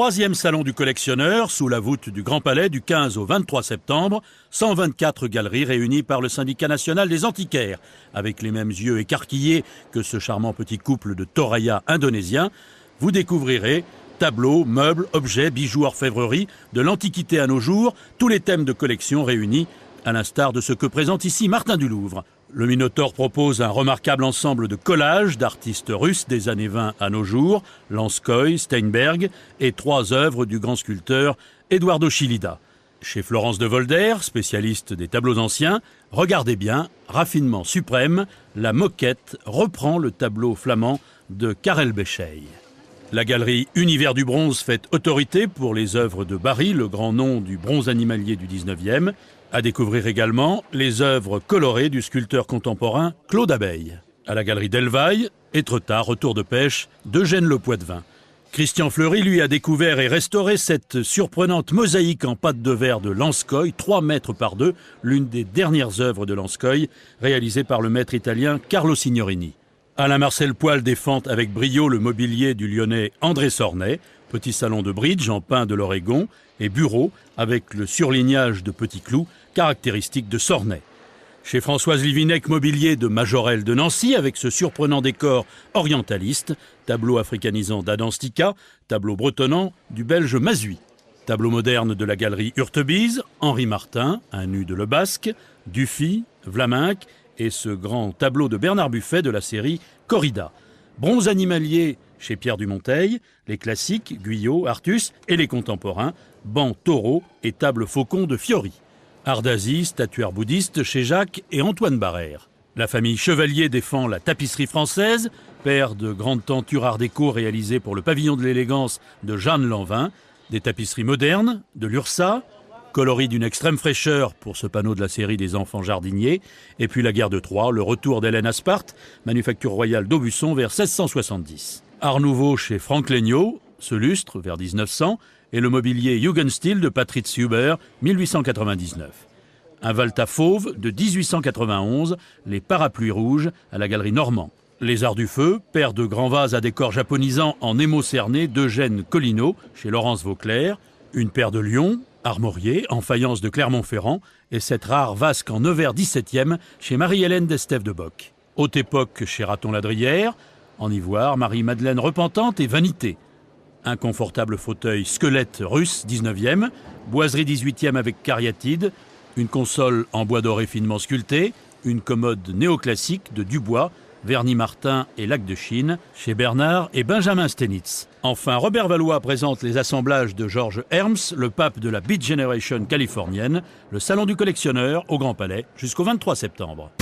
3e salon du collectionneur, sous la voûte du Grand Palais, du 15 au 23 septembre. 124 galeries réunies par le Syndicat national des antiquaires, avec les mêmes yeux écarquillés que ce charmant petit couple de Thoraya indonésiens. Vous découvrirez tableaux, meubles, objets, bijoux, orfèvrerie, de l'Antiquité à nos jours, tous les thèmes de collection réunis, à l'instar de ce que présente ici Martin du Louvre. Le Minotaure propose un remarquable ensemble de collages d'artistes russes des années 20 à nos jours, Lanskoï, Steinberg et 3 œuvres du grand sculpteur Eduardo Chillida. Chez Florence de Volder, spécialiste des tableaux anciens, regardez bien, raffinement suprême, la moquette reprend le tableau flamand de Karel Bécheille. La galerie Univers du bronze fait autorité pour les œuvres de Barye, le grand nom du bronze animalier du 19e. À découvrir également les œuvres colorées du sculpteur contemporain Claude Abeille. À la galerie Delvaille, Étretat, retour de pêche d'Eugène Le Poitevin. Christian Fleury, lui, a découvert et restauré cette surprenante mosaïque en pâte de verre de Lanskoï, 3 mètres par 2, l'une des dernières œuvres de Lanskoï, réalisée par le maître italien Carlo Signorini. Alain Marcel Poil défend avec brio le mobilier du Lyonnais André Sornet, petit salon de bridge en pin de l'Oregon et bureau avec le surlignage de petits clous caractéristique de Sornet. Chez Françoise Livinec, mobilier de Majorelle de Nancy avec ce surprenant décor orientaliste, tableau africanisant d'Adam Stika, tableau bretonnant du Belge Mazui. Tableau moderne de la galerie Urtebise, Henri Martin, un nu de Le Basque, Dufy, Vlaminck et ce grand tableau de Bernard Buffet de la série Corrida. Bronze animalier chez Pierre Dumonteil, les classiques, Guyot, Artus et les contemporains, banc taureau et table faucon de Fiori. Art d'Asie, statuaire bouddhiste chez Jacques et Antoine Barrère. La famille Chevalier défend la tapisserie française, père de grandes tentures art déco réalisées pour le pavillon de l'élégance de Jeanne Lanvin, des tapisseries modernes de l'Ursa, coloris d'une extrême fraîcheur pour ce panneau de la série des enfants jardiniers, et puis la guerre de Troie, le retour d'Hélène à Sparte, manufacture royale d'Aubusson vers 1670. Art nouveau chez Franck Legnaud, ce lustre vers 1900, et le mobilier Jugendstil de Patrice Huber, 1899. Un Valta fauve de 1891, les parapluies rouges à la galerie Normand. Les Arts du Feu, paire de grands vases à décor japonisant en émaux cernés d'Eugène Collineau, chez Laurence Vauclair. Une paire de lions, armoriés, en faïence de Clermont-Ferrand, et cette rare vasque en Nevers 17e, chez Marie-Hélène d'Estève de Bock. Haute époque chez Raton-Ladrière, en ivoire, Marie-Madeleine Repentante et Vanité. Un confortable fauteuil squelette russe 19e, boiserie 18e avec cariatide, une console en bois doré finement sculpté, une commode néoclassique de Dubois, Vernis Martin et Lac de Chine, chez Bernard et Benjamin Stenitz. Enfin, Robert Valois présente les assemblages de George Herms, le pape de la Beat Generation californienne, le salon du collectionneur au Grand Palais jusqu'au 23 septembre.